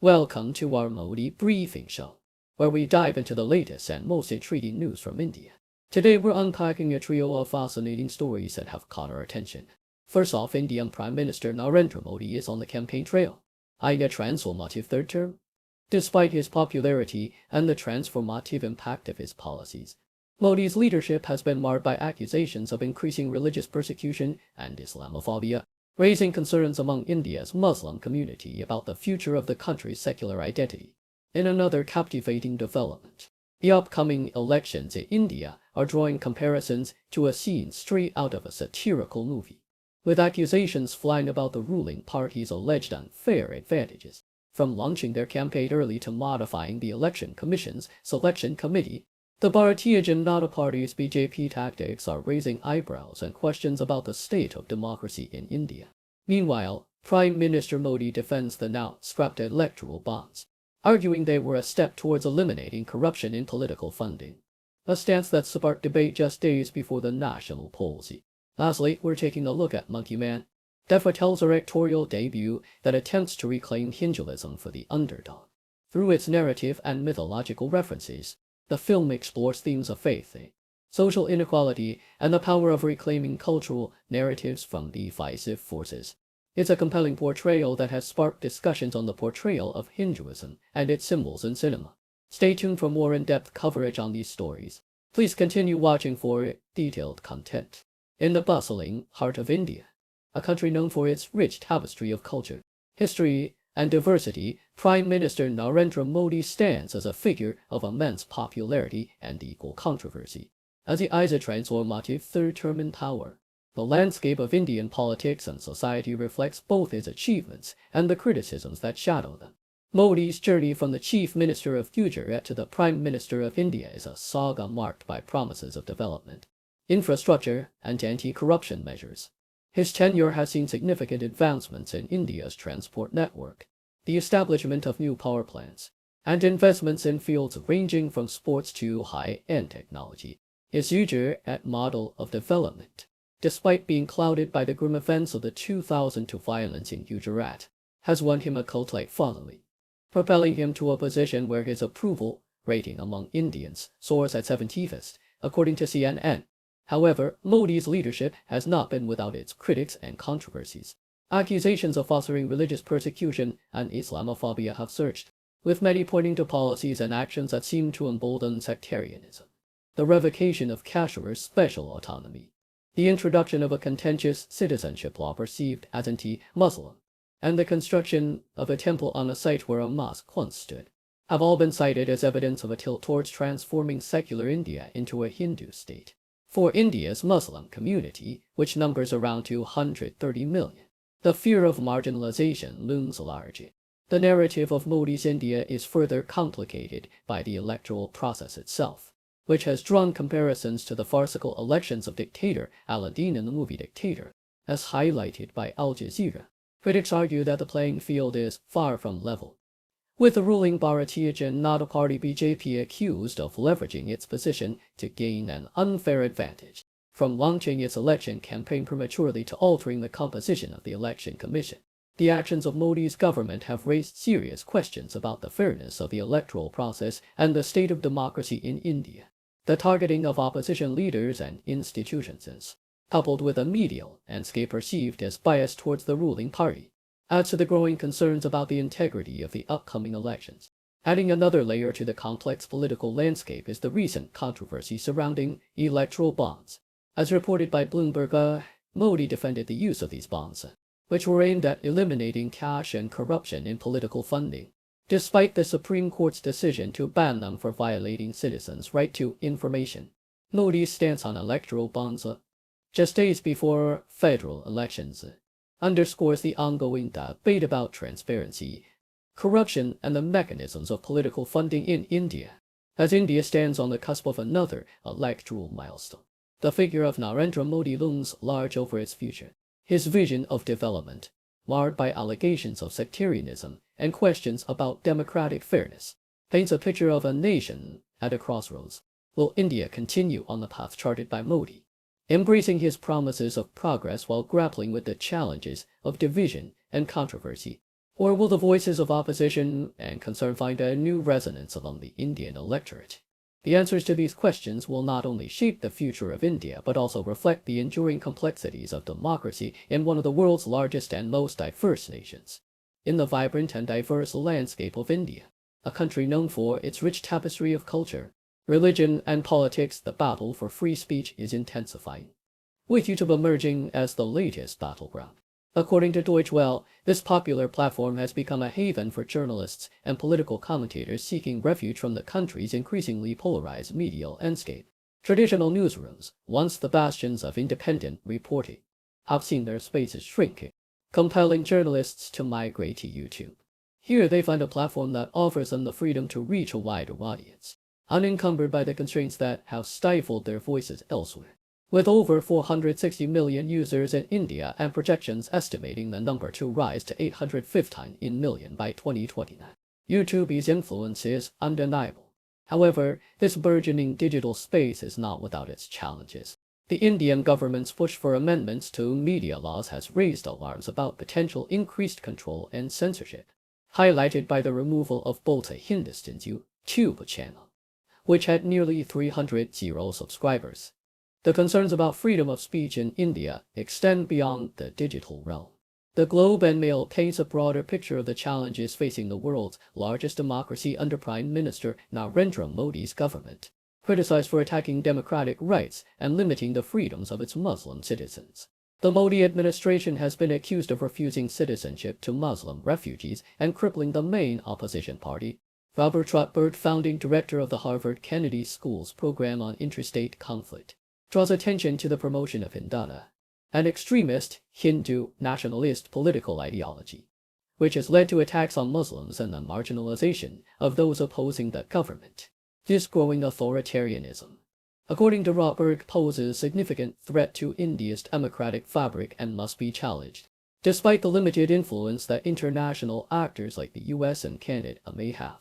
Welcome to our Modi Briefing Show, where we dive into the latest and most intriguing news from India. Today we're unpacking a trio of fascinating stories that have caught our attention. First off, Indian Prime Minister Narendra Modi is on the campaign trail, eyeing a transformative third term. Despite his popularity and the transformative impact of his policies, Modi's leadership has been marred by accusations of increasing religious persecution and Islamophobia, raising concerns among India's Muslim community about the future of the country's secular identity. In another captivating development, the upcoming elections in India are drawing comparisons to a scene straight out of a satirical movie, with accusations flying about the ruling party's alleged unfair advantages, from launching their campaign early to modifying the Election Commission's selection committee. The Bharatiya Janata Party's BJP tactics are raising eyebrows and questions about the state of democracy in India. Meanwhile, Prime Minister Modi defends the now scrapped electoral bonds, arguing they were a step towards eliminating corruption in political funding, a stance that sparked debate just days before the national polls. Lastly, we're taking a look at Monkey Man, Dev Patel's electoral debut that attempts to reclaim Hinduism for the underdog. Through its narrative and mythological references, the film explores themes of faith, social inequality, and the power of reclaiming cultural narratives from divisive forces. It's a compelling portrayal that has sparked discussions on the portrayal of Hinduism and its symbols in cinema. Stay tuned for more in-depth coverage on these stories. Please continue watching for detailed content. In the bustling heart of India, a country known for its rich tapestry of culture, history, and diversity, Prime Minister Narendra Modi stands as a figure of immense popularity and equal controversy. As he eyes a transformative third term in power, the landscape of Indian politics and society reflects both his achievements and the criticisms that shadow them. Modi's journey from the Chief Minister of Gujarat to the Prime Minister of India is a saga marked by promises of development, infrastructure, and anti-corruption measures. His tenure has seen significant advancements in India's transport network, the establishment of new power plants, and investments in fields ranging from sports to high-end technology. His future as model of development, despite being clouded by the grim events of the 2002 violence in Gujarat, has won him a cult-like following, propelling him to a position where his approval rating among Indians soars at 71st, according to CNN. However, Modi's leadership has not been without its critics and controversies. Accusations of fostering religious persecution and Islamophobia have surged, with many pointing to policies and actions that seem to embolden sectarianism. The revocation of Kashmir's special autonomy, the introduction of a contentious citizenship law perceived as anti-Muslim, and the construction of a temple on a site where a mosque once stood, have all been cited as evidence of a tilt towards transforming secular India into a Hindu state. For India's Muslim community, which numbers around 230 million, the fear of marginalization looms large. The narrative of Modi's India is further complicated by the electoral process itself, which has drawn comparisons to the farcical elections of dictator Aladdin in the movie Dictator, as highlighted by Al Jazeera. Critics argue that the playing field is far from level, with the ruling Bharatiya Janata Party BJP accused of leveraging its position to gain an unfair advantage, from launching its election campaign prematurely to altering the composition of the Election Commission. The actions of Modi's government have raised serious questions about the fairness of the electoral process and the state of democracy in India. The targeting of opposition leaders and institutions, coupled with a media landscape perceived as biased towards the ruling party, adds to the growing concerns about the integrity of the upcoming elections. Adding another layer to the complex political landscape is the recent controversy surrounding electoral bonds. As reported by Bloomberg, Modi defended the use of these bonds, which were aimed at eliminating cash and corruption in political funding, despite the Supreme Court's decision to ban them for violating citizens' right to information. Modi's stance on electoral bonds, just days before federal elections, underscores the ongoing debate about transparency, corruption, and the mechanisms of political funding in India. As India stands on the cusp of another electoral milestone, the figure of Narendra Modi looms large over its future. His vision of development, marred by allegations of sectarianism and questions about democratic fairness, paints a picture of a nation at a crossroads. Will India continue on the path charted by Modi, embracing his promises of progress while grappling with the challenges of division and controversy? Or will the voices of opposition and concern find a new resonance among the Indian electorate? The answers to these questions will not only shape the future of India, but also reflect the enduring complexities of democracy in one of the world's largest and most diverse nations. In the vibrant and diverse landscape of India, a country known for its rich tapestry of culture, religion, and politics, the battle for free speech is intensifying, with YouTube emerging as the latest battleground. According to Deutsche Welle, this popular platform has become a haven for journalists and political commentators seeking refuge from the country's increasingly polarized media landscape. Traditional newsrooms, once the bastions of independent reporting, have seen their spaces shrinking, compelling journalists to migrate to YouTube. Here they find a platform that offers them the freedom to reach a wider audience, unencumbered by the constraints that have stifled their voices elsewhere. With over 460 million users in India and projections estimating the number to rise to 815 million by 2029, YouTube's influence is undeniable. However, this burgeoning digital space is not without its challenges. The Indian government's push for amendments to media laws has raised alarms about potential increased control and censorship, highlighted by the removal of Bolta Hindustan's YouTube channel, which had nearly 300,000 subscribers. The concerns about freedom of speech in India extend beyond the digital realm. The Globe and Mail paints a broader picture of the challenges facing the world's largest democracy under Prime Minister Narendra Modi's government, criticized for attacking democratic rights and limiting the freedoms of its Muslim citizens. The Modi administration has been accused of refusing citizenship to Muslim refugees and crippling the main opposition party. Robert Trotberg, founding director of the Harvard Kennedy School's program on interstate conflict, draws attention to the promotion of Hindutva, an extremist, Hindu, nationalist political ideology, which has led to attacks on Muslims and the marginalization of those opposing the government. This growing authoritarianism, according to Rotberg, poses a significant threat to India's democratic fabric and must be challenged, despite the limited influence that international actors like the US and Canada may have.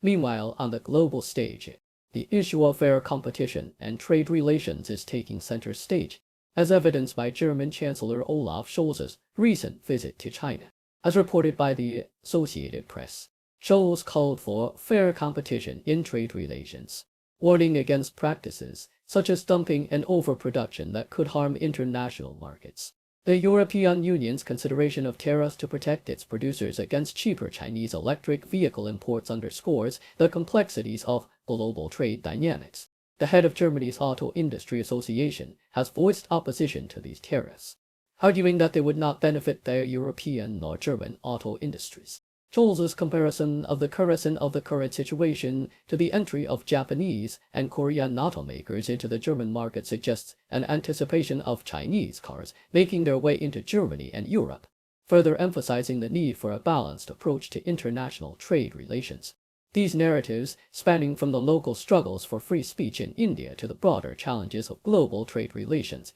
Meanwhile, on the global stage, the issue of fair competition and trade relations is taking center stage, as evidenced by German Chancellor Olaf Scholz's recent visit to China. As reported by the Associated Press, Scholz called for fair competition in trade relations, warning against practices such as dumping and overproduction that could harm international markets. The European Union's consideration of tariffs to protect its producers against cheaper Chinese electric vehicle imports underscores the complexities of global trade dynamics. The head of Germany's Auto Industry Association has voiced opposition to these tariffs, arguing that they would not benefit their European nor German auto industries. Scholz's comparison of the current situation to the entry of Japanese and Korean automakers into the German market suggests an anticipation of Chinese cars making their way into Germany and Europe, further emphasizing the need for a balanced approach to international trade relations. These narratives, spanning from the local struggles for free speech in India to the broader challenges of global trade relations,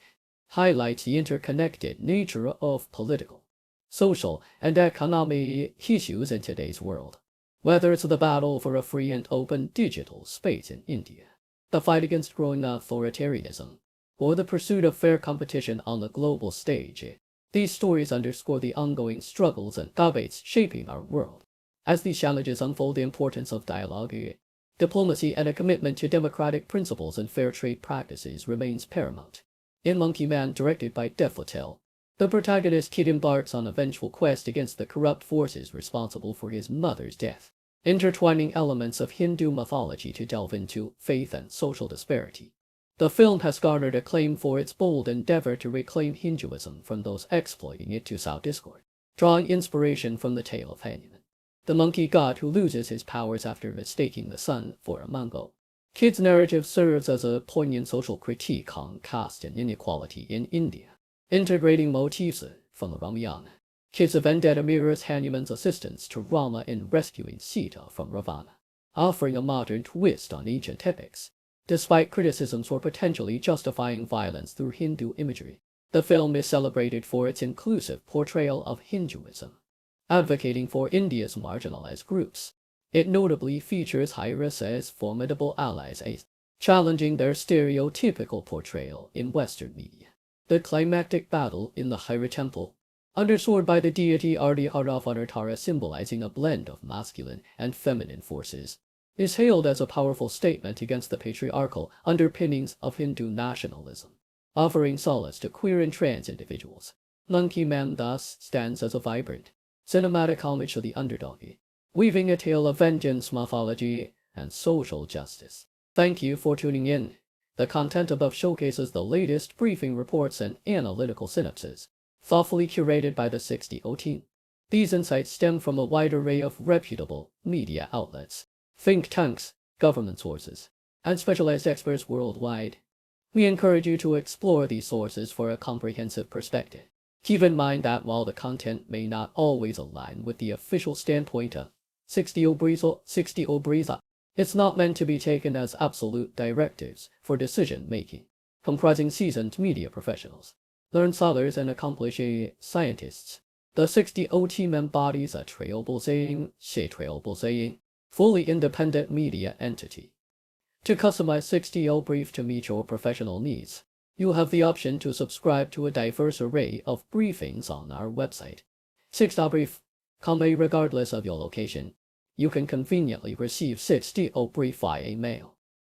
highlight the interconnected nature of political, social, and economic issues in today's world. Whether it's the battle for a free and open digital space in India, the fight against growing authoritarianism, or the pursuit of fair competition on the global stage, these stories underscore the ongoing struggles and debates shaping our world. As these challenges unfold, the importance of dialogue, diplomacy, and a commitment to democratic principles and fair trade practices remains paramount. In Monkey Man, directed by Dev Patel, the protagonist Kid embarks on a vengeful quest against the corrupt forces responsible for his mother's death, intertwining elements of Hindu mythology to delve into faith and social disparity. The film has garnered acclaim for its bold endeavor to reclaim Hinduism from those exploiting it to sow discord, drawing inspiration from the tale of Hanuman, the monkey god who loses his powers after mistaking the sun for a mango. Kid's narrative serves as a poignant social critique on caste and inequality in India, integrating motifs from the Ramayana. Kid's vendetta mirrors Hanuman's assistance to Rama in rescuing Sita from Ravana, offering a modern twist on ancient epics. Despite criticisms for potentially justifying violence through Hindu imagery, the film is celebrated for its inclusive portrayal of Hinduism, advocating for India's marginalized groups. It notably features Hairas as formidable allies, challenging their stereotypical portrayal in Western media. The climactic battle in the Haira temple, underscored by the deity Ardihara of Anartara symbolizing a blend of masculine and feminine forces, is hailed as a powerful statement against the patriarchal underpinnings of Hindu nationalism, offering solace to queer and trans individuals. Monkey Man thus stands as a vibrant, cinematic homage to the underdog, weaving a tale of vengeance, mythology, and social justice. Thank you for tuning in. The content above showcases the latest briefing reports and analytical synopses, thoughtfully curated by the 60O team. These insights stem from a wide array of reputable media outlets, think tanks, government sources, and specialized experts worldwide. We encourage you to explore these sources for a comprehensive perspective. Keep in mind that while the content may not always align with the official standpoint of 60O Breeza, it's not meant to be taken as absolute directives for decision-making. Comprising seasoned media professionals, learned scholars, and accomplished scientists, the 60O team embodies a trailblazing, fully independent media entity. To customize 60O Brief to meet your professional needs, you'll have the option to subscribe to a diverse array of briefings on our website. 60O Brief, regardless of your location. You can conveniently receive 60O Brief via mail.